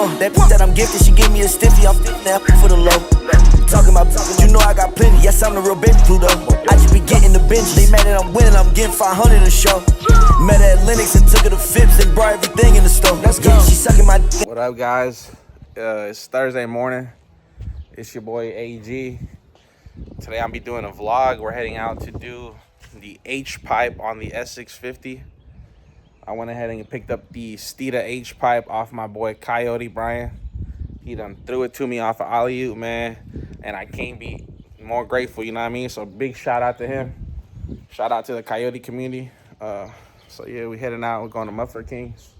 That bitch that I'm gifted, she give me a stiffy. I'm now for the low. Talking about, you know I got plenty. Yes, I'm the real baby Pluto. I just be getting the bench. They mad that I'm winning, I'm getting 500 a show. Met her at Lennox and took her to Phipps and brought everything in the store. Let's go. She sucking my dick. What up, guys? It's Thursday morning. It's your boy AG. Today I'll be doing a vlog. We're heading out to do the H-pipe on the S650. I went ahead and picked up the steed H-pipe off my boy Coyote.brian. He done threw it to me off of alley-oop, man. And I can't be more grateful, you know what I mean? So big shout out to him. Shout out to the Coyote community. So yeah, we heading out. We're going to Muffler Kings.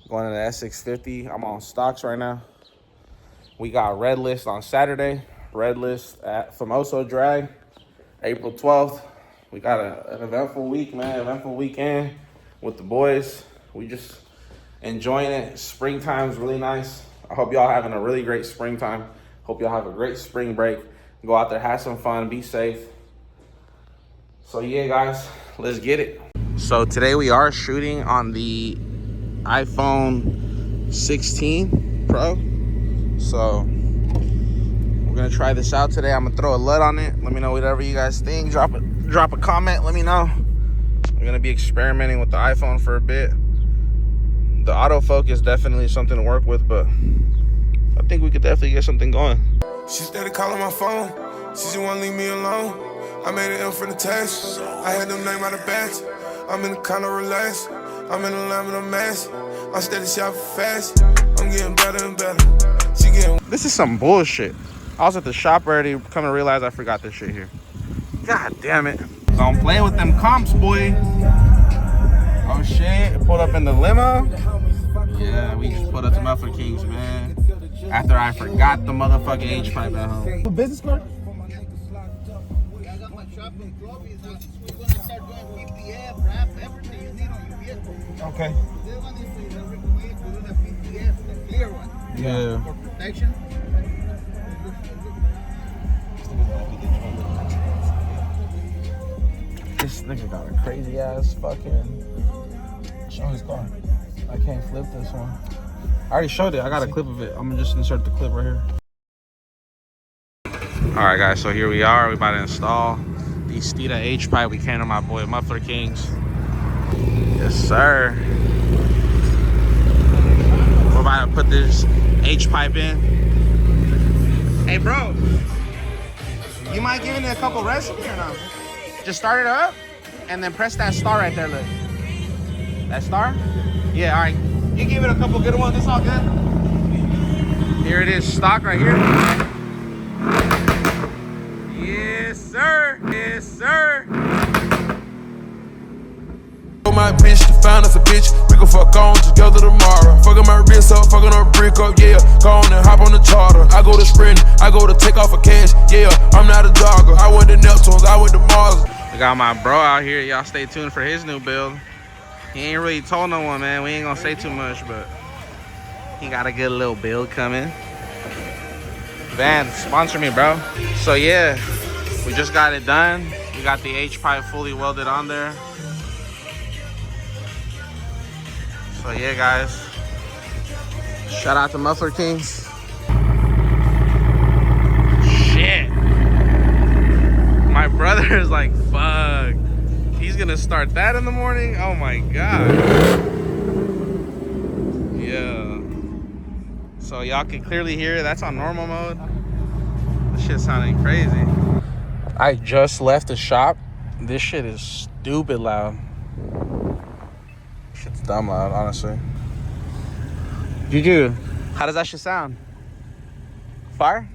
Going to the S650. I'm on stocks right now. We got Red List on Saturday. Red List at Famoso Drag, April 12th. We got an eventful week, man. Eventful weekend with the boys. We just enjoying it. Springtime's really nice. I hope y'all having a really great springtime. Hope y'all have a great spring break. Go out there, have some fun, be safe. So yeah, guys, let's get it. So today we are shooting on the iPhone 16 Pro. So we're gonna try this out today. I'm gonna throw a LUT on it. Let me know whatever you guys think. Drop a comment, let me know. I'm gonna be experimenting with the iPhone for a bit. The autofocus is definitely something to work with, but I think we could definitely get something going. She started calling my phone. She just wanna leave me alone. I made it in for the test. I had them name out of bats. I'm in the kind of relax. I'm in the lamb and a mess. I'm steady shopping fast. I'm getting better and better. She getting. This is some bullshit. I was at the shop already, come to realize I forgot this shit here. God damn it. Don't play with them comps, boy. Oh shit, pulled up in the limo. Yeah, we just pulled up to Muffler Kings, man. After I forgot the motherfucking H-pipe at home. A business card? I got my shopping club. We're gonna start doing PPF, wrap, everything you need on your vehicle. Okay. This one is recommended to do the PPF, the clear one. Yeah. For protection. This nigga got a crazy ass fucking. Show his car. I can't flip this one. I already showed it. I got a clip of it. I'm gonna just insert the clip right here. All right, guys. So here we are. We about to install the steed H-pipe. We came to my boy Muffler Kings. Yes, sir. We're about to put this H-pipe in. Hey, bro. You mind giving it a couple recipes or not? Just start it up and then press that star right there, look. That star? Yeah, all right. You give it a couple good ones, it's all good. Here it is, stock right here. Yes, sir. Yes, sir. My bitch to find us a bitch. We can fuck on together tomorrow. Fucking my wrist up, fucking her brick up, yeah. Go on and hop on the charter. I go to sprint, I go to take off a cash, yeah. I'm not a jogger. I went to Neptunes, I went to Mars. I got my bro out here. Y'all stay tuned for his new build. He ain't really told no one, man. We ain't gonna say too much, but he got a good little build coming. Van, sponsor me, bro. So yeah, we just got it done. We got the H-pipe fully welded on there. So yeah, guys, shout out to Muffler Kings. Shit. My brother is like, fuck. He's gonna start that in the morning? Oh my God. Yeah. So y'all can clearly hear it. That's on normal mode. This shit sounding crazy. I just left the shop. This shit is stupid loud. Shit's dumb loud, honestly. Juju, how does that shit sound? Fire?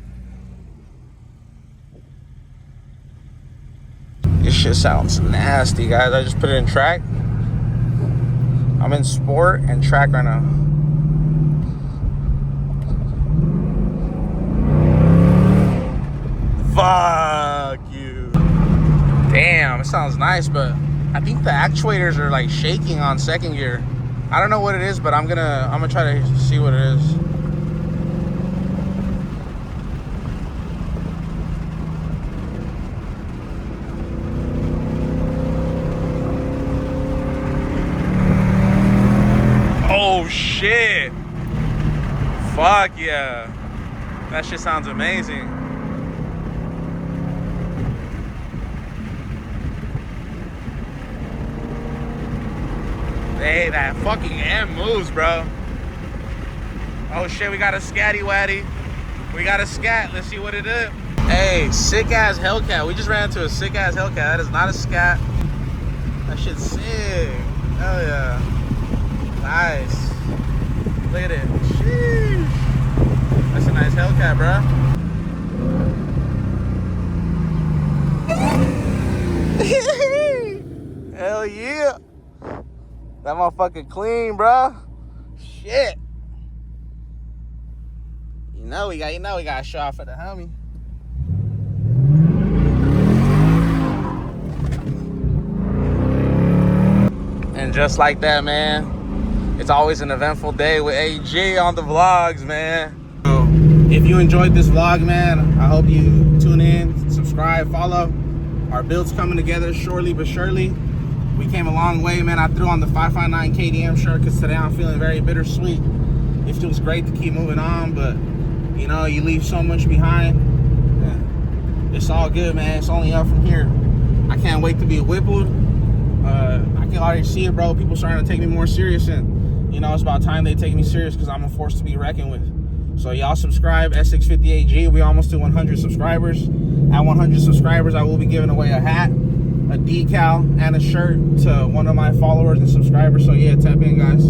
This shit sounds nasty, guys. I just put it in track. I'm in sport and track right now. Fuck you. Damn, it sounds nice, but I think the actuators are like shaking on second gear. I don't know what it is, but I'm gonna try to see what it is. Oh shit. Fuck yeah. That shit sounds amazing. Hey, that fucking M moves, bro. Oh shit, we got a scatty waddy. We got a scat. Let's see what it is. Hey, sick ass Hellcat. We just ran into a sick ass Hellcat. That is not a scat. That shit's sick. Hell yeah. Nice. Look at it. Sheesh. That's a nice Hellcat, bro. Hell yeah. That motherfucker clean, bro. Shit. You know we got to show off for the homie. And just like that, man, it's always an eventful day with AG on the vlogs, man. So if you enjoyed this vlog, man, I hope you tune in, subscribe, follow. Our build's coming together shortly but surely. We came a long way, man. I threw on the 559 KDM shirt because today I'm feeling very bittersweet. It feels great to keep moving on, but you know, you leave so much behind. It's all good, man. It's only up from here. I can't wait to be whippled. I can already see it, bro. People starting to take me more serious, and you know, it's about time they take me serious because I'm a force to be reckoned with. So y'all subscribe, S650 AG. We almost to 100 subscribers. At 100 subscribers, I will be giving away a hat, a decal, and a shirt to one of my followers and subscribers. So yeah, tap in, guys.